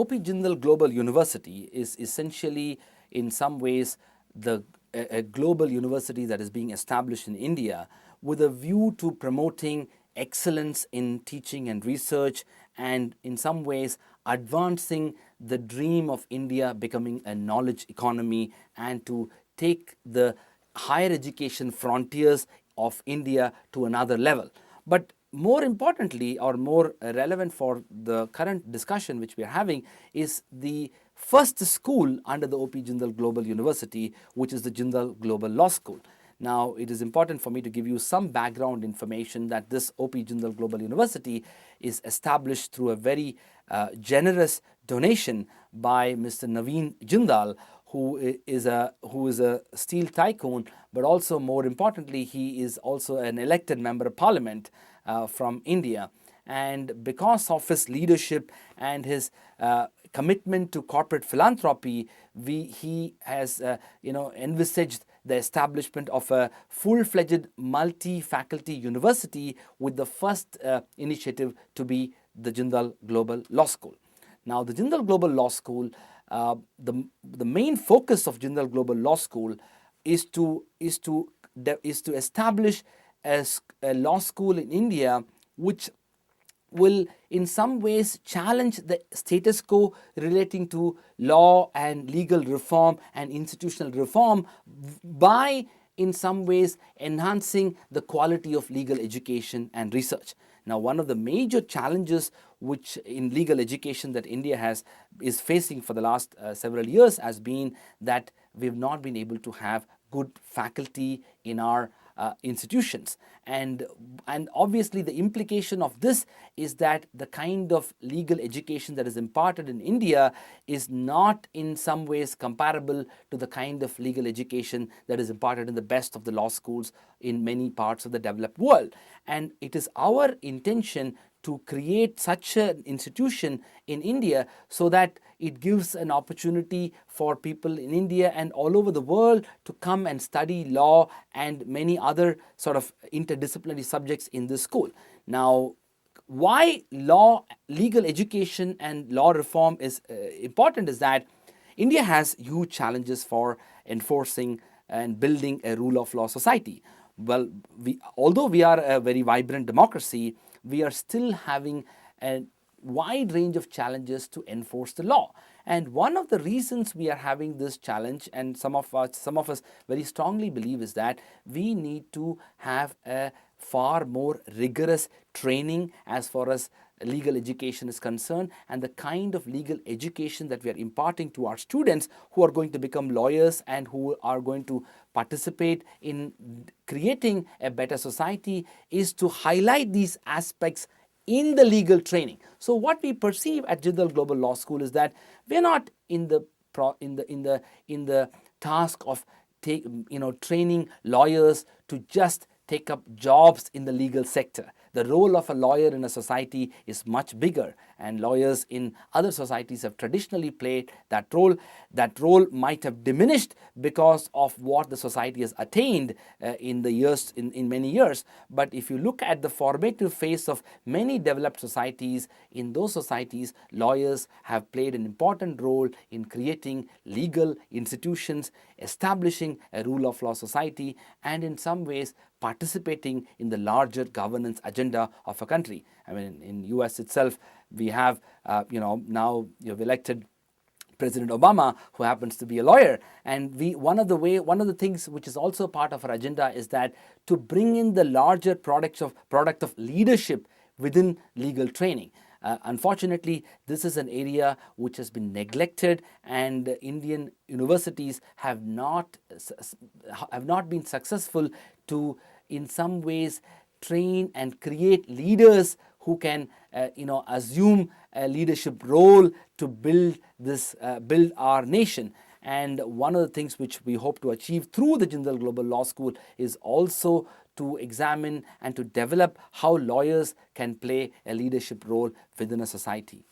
OP Jindal Global University is essentially, in some ways, a global university that is being established in India with a view to promoting excellence in teaching and research, and in some ways advancing the dream of India becoming a knowledge economy, and to take the higher education frontiers of India to another level. But more importantly, or more relevant for the current discussion which we are having, is the first school under the OP Jindal Global University, which is the Jindal Global Law School. Now, it is important for me to give you some background information that this OP Jindal Global University is established through a very generous donation by Mr. Naveen Jindal, who is a steel tycoon, but also more importantly, he is also an elected member of parliament from India. And because of his leadership and his commitment to corporate philanthropy, he has envisaged the establishment of a full-fledged multi-faculty university, with the first initiative to be the Jindal Global Law School. Now, the Jindal Global Law School, the main focus of Jindal Global Law School is to establish a law school in India which will in some ways challenge the status quo relating to law and legal reform and institutional reform by in some ways enhancing the quality of legal education and research. Now, one of the major challenges which in legal education that India is facing for the last several years has been that we've not been able to have good faculty in our institutions, and obviously the implication of this is that the kind of legal education that is imparted in India is not in some ways comparable to the kind of legal education that is imparted in the best of the law schools in many parts of the developed world. And it is our intention to create such an institution in India so that it gives an opportunity for people in India and all over the world to come and study law and many other sort of interdisciplinary subjects in this school. Now, why legal education and law reform is important is that India has huge challenges for enforcing and building a rule of law society. Well, although we are a very vibrant democracy, we are still having a wide range of challenges to enforce the law. And one of the reasons we are having this challenge, and some of us very strongly believe, is that we need to have a far more rigorous training as far as legal education is concerned, and the kind of legal education that we are imparting to our students who are going to become lawyers and who are going to participate in creating a better society is to highlight these aspects in the legal training. So what we perceive at Jindal Global Law School is that we're not in the task of training lawyers to just take up jobs in the legal sector. The role of a lawyer in a society is much bigger, and lawyers in other societies have traditionally played that role. That role might have diminished because of what the society has attained in many years. But if you look at the formative phase of many developed societies, in those societies, lawyers have played an important role in creating legal institutions, establishing a rule of law society, and in some ways participating in the larger governance agenda of a country. I mean, in US itself, we have, now you've elected President Obama, who happens to be a lawyer, and one of the things which is also part of our agenda is that to bring in the larger product of leadership within legal training. Unfortunately, this is an area which has been neglected, and Indian universities have not been successful to, in some ways, train and create leaders who can, assume a leadership role to build our nation. And one of the things which we hope to achieve through the Jindal Global Law School is also to examine and to develop how lawyers can play a leadership role within a society.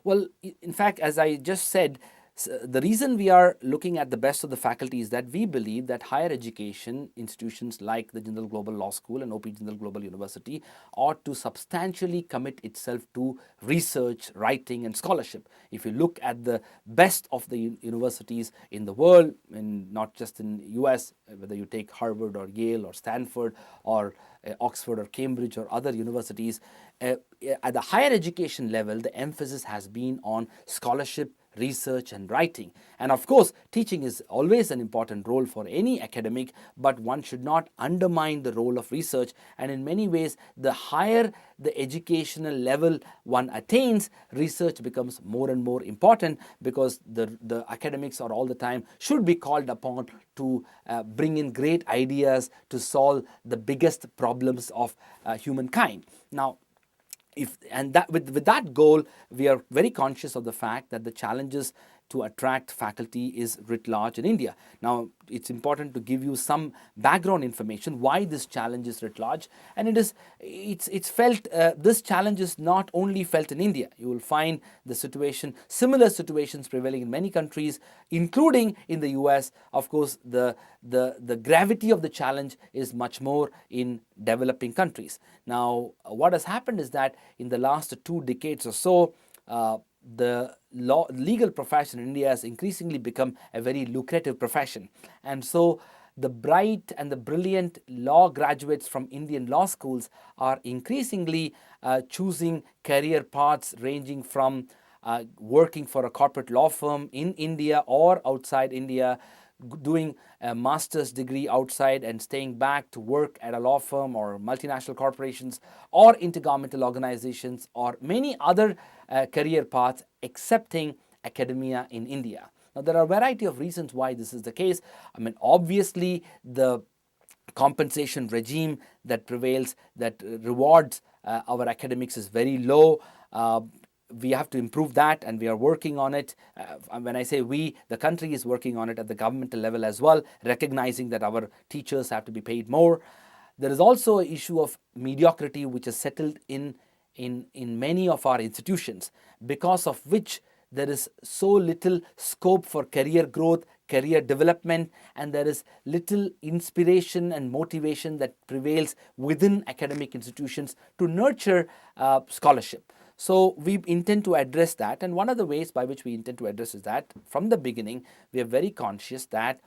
Well, in fact, as I just said, The reason we are looking at the best of the faculty is that we believe that higher education institutions like the Jindal Global Law School and OP Jindal Global University ought to substantially commit itself to research, writing, and scholarship. If you look at the best of the universities in the world, and not just in US, whether you take Harvard or Yale or Stanford or Oxford or Cambridge or other universities, at the higher education level, the emphasis has been on scholarship, research, and writing. And of course, teaching is always an important role for any academic, but one should not undermine the role of research. And in many ways, the higher the educational level one attains, research becomes more and more important, because the academics are all the time should be called upon to bring in great ideas to solve the biggest problems of humankind. Now, with that goal, we are very conscious of the fact that the challenges to attract faculty is writ large in India. Now, it's important to give you some background information why this challenge is writ large, and it's felt. This challenge is not only felt in India. You will find similar situations prevailing in many countries, including in the US. Of course, the gravity of the challenge is much more in developing countries. Now, what has happened is that in the last 2 decades or so, the legal profession in India has increasingly become a very lucrative profession. And so the bright and the brilliant law graduates from Indian law schools are increasingly choosing career paths ranging from working for a corporate law firm in India or outside India, doing a master's degree outside and staying back to work at a law firm or multinational corporations or intergovernmental organizations or many other career paths, accepting academia in India. Now, there are a variety of reasons why this is the case. I mean, obviously, the compensation regime that prevails, that rewards our academics, is very low. We have to improve that, and we are working on it. When I say we, the country is working on it at the governmental level as well, recognizing that our teachers have to be paid more. There is also an issue of mediocrity which is settled in many of our institutions, because of which there is so little scope for career growth, career development, and there is little inspiration and motivation that prevails within academic institutions to nurture scholarship. So we intend to address that, and one of the ways by which we intend to address is that from the beginning we are very conscious that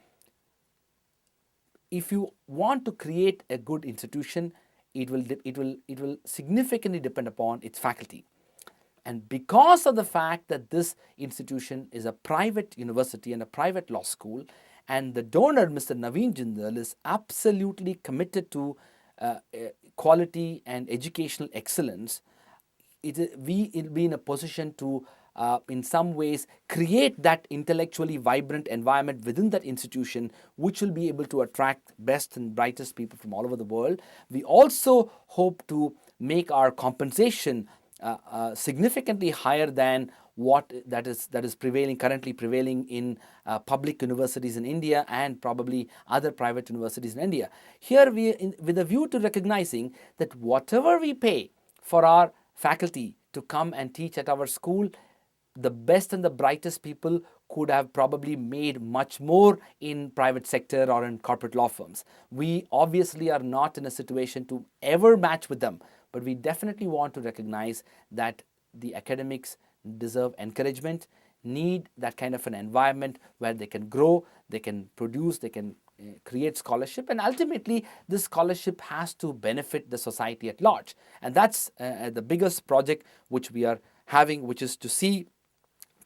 if you want to create a good institution, it will significantly depend upon its faculty. And because of the fact that this institution is a private university and a private law school, and the donor, Mr. Naveen Jindal, is absolutely committed to quality and educational excellence, we will be in a position to, in some ways, create that intellectually vibrant environment within that institution, which will be able to attract best and brightest people from all over the world. We also hope to make our compensation significantly higher than what that is currently prevailing in public universities in India and probably other private universities in India. Here with a view to recognizing that whatever we pay for our faculty to come and teach at our school, the best and the brightest people could have probably made much more in private sector or in corporate law firms. We obviously are not in a situation to ever match with them, but we definitely want to recognize that the academics deserve encouragement, need that kind of an environment where they can grow, they can produce, they can create scholarship, and ultimately this scholarship has to benefit the society at large. And that's the biggest project which we are having, which is to see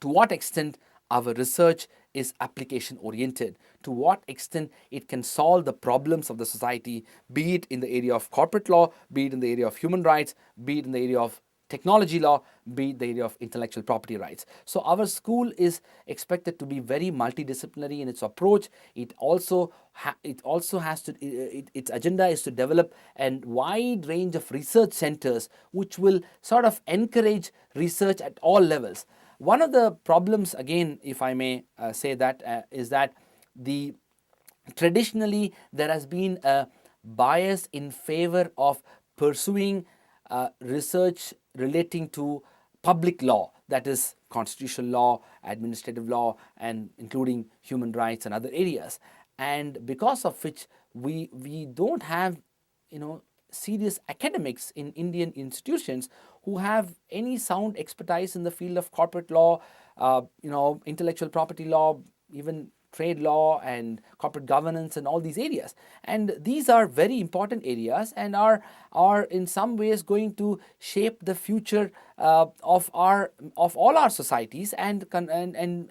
to what extent our research is application oriented, to what extent it can solve the problems of the society, be it in the area of corporate law, be it in the area of human rights, be it in the area of technology law, be it the area of intellectual property rights. So our school is expected to be very multidisciplinary in its approach. It also has to, its agenda is to develop a wide range of research centers which will sort of encourage research at all levels. One of the problems, again, if I may say that, is that traditionally there has been a bias in favor of pursuing research relating to public law, that is constitutional law, administrative law, and including human rights and other areas. And because of which we don't have, serious academics in Indian institutions who have any sound expertise in the field of corporate law, intellectual property law, even trade law and corporate governance and all these areas. And these are very important areas and are in some ways going to shape the future of all our societies and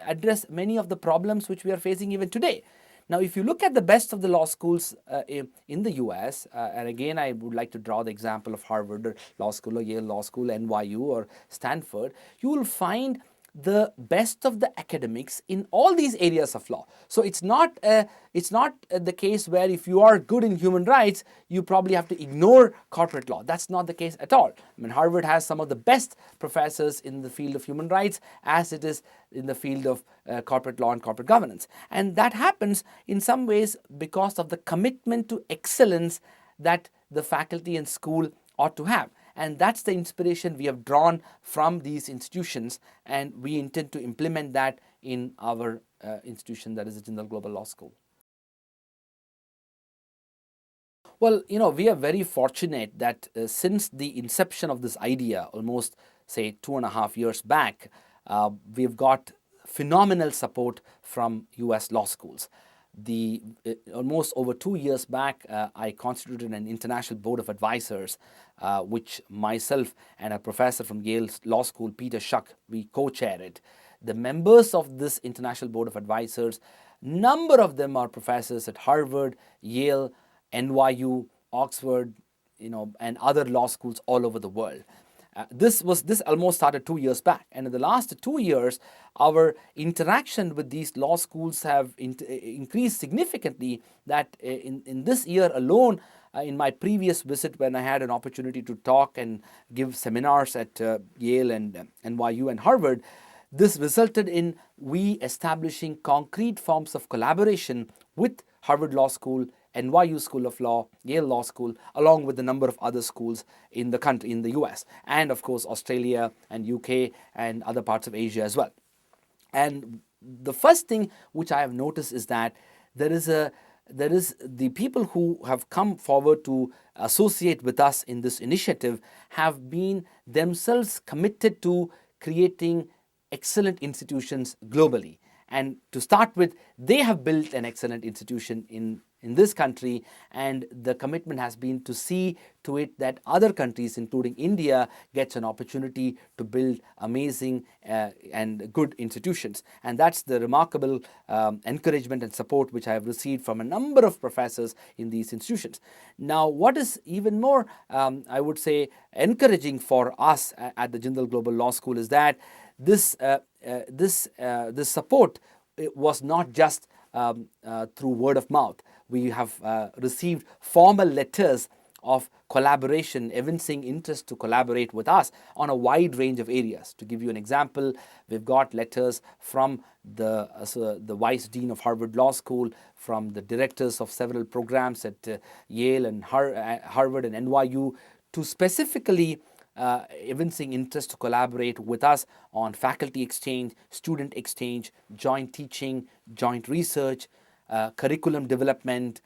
address many of the problems which we are facing even today. Now, if you look at the best of the law schools in the US, and again, I would like to draw the example of Harvard Law School or Yale Law School, NYU or Stanford, you will find the best of the academics in all these areas of law. So it's not the case where if you are good in human rights, you probably have to ignore corporate law. That's not the case at all. I mean, Harvard has some of the best professors in the field of human rights as it is in the field of corporate law and corporate governance. And that happens in some ways because of the commitment to excellence that the faculty and school ought to have. And that's the inspiration we have drawn from these institutions, and we intend to implement that in our institution, that is the Jindal Global Law School. Well, we are very fortunate that since the inception of this idea, almost say 2.5 years back, we've got phenomenal support from US law schools. Almost over 2 years back, I constituted an international board of advisors, which myself and a professor from Yale Law School, Peter Schuck, we co-chair it. The members of this international board of advisors, number of them are professors at Harvard, Yale, NYU, Oxford, and other law schools all over the world. This almost started 2 years back, and in the last 2 years, our interaction with these law schools have increased significantly. That in this year alone, in my previous visit, when I had an opportunity to talk and give seminars at Yale and NYU and Harvard, this resulted in we establishing concrete forms of collaboration with Harvard Law School, NYU School of Law, Yale Law School, along with a number of other schools in the country, in the US, and of course Australia and UK and other parts of Asia as well. And the first thing which I have noticed is that there is the people who have come forward to associate with us in this initiative have been themselves committed to creating excellent institutions globally. And to start with, they have built an excellent institution in this country, and the commitment has been to see to it that other countries, including India, gets an opportunity to build amazing and good institutions. And that's the remarkable encouragement and support which I have received from a number of professors in these institutions. Now, what is even more, I would say, encouraging for us at the Jindal Global Law School is that this support was not just through word of mouth. We have received formal letters of collaboration, evincing interest to collaborate with us on a wide range of areas. To give you an example, we've got letters from the Vice Dean of Harvard Law School, from the directors of several programs at Yale and Harvard and NYU, to specifically evincing interest to collaborate with us on faculty exchange, student exchange, joint teaching, joint research, curriculum development,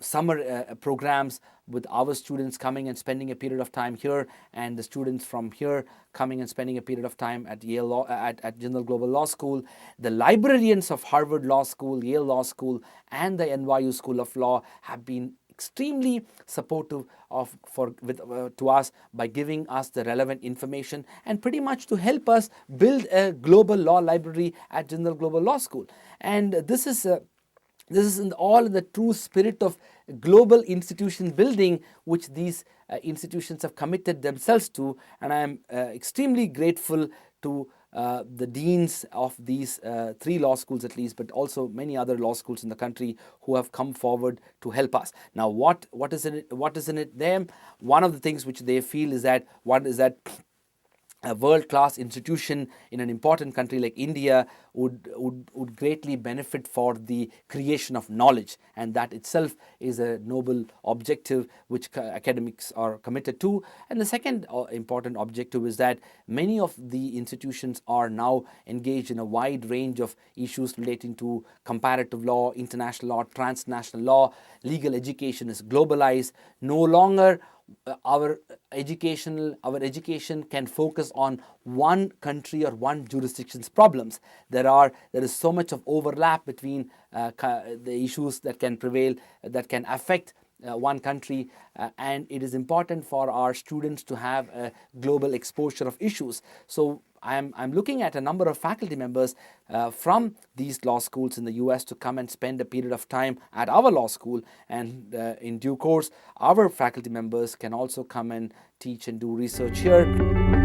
summer programs with our students coming and spending a period of time here, and the students from here coming and spending a period of time at Yale Law, at Jindal Global Law School. The librarians of Harvard Law School, Yale Law School, and the NYU School of Law have been extremely supportive to us by giving us the relevant information and pretty much to help us build a global law library at Jindal Global Law School. And this is all in the true spirit of global institution building, which these institutions have committed themselves to. And I am extremely grateful to the deans of these 3 law schools at least, but also many other law schools in the country who have come forward to help us. Now, what is in it them? One of the things which they feel is that a world-class institution in an important country like India would greatly benefit for the creation of knowledge, and that itself is a noble objective which academics are committed to. And the second important objective is that many of the institutions are now engaged in a wide range of issues relating to comparative law, international law, transnational law. Legal education is globalized. No longer our education can focus on one country or one jurisdiction's problems. There is so much of overlap between the issues that can prevail, that can affect one country, and it is important for our students to have a global exposure of issues. So I'm looking at a number of faculty members from these law schools in the US to come and spend a period of time at our law school, and in due course our faculty members can also come and teach and do research here.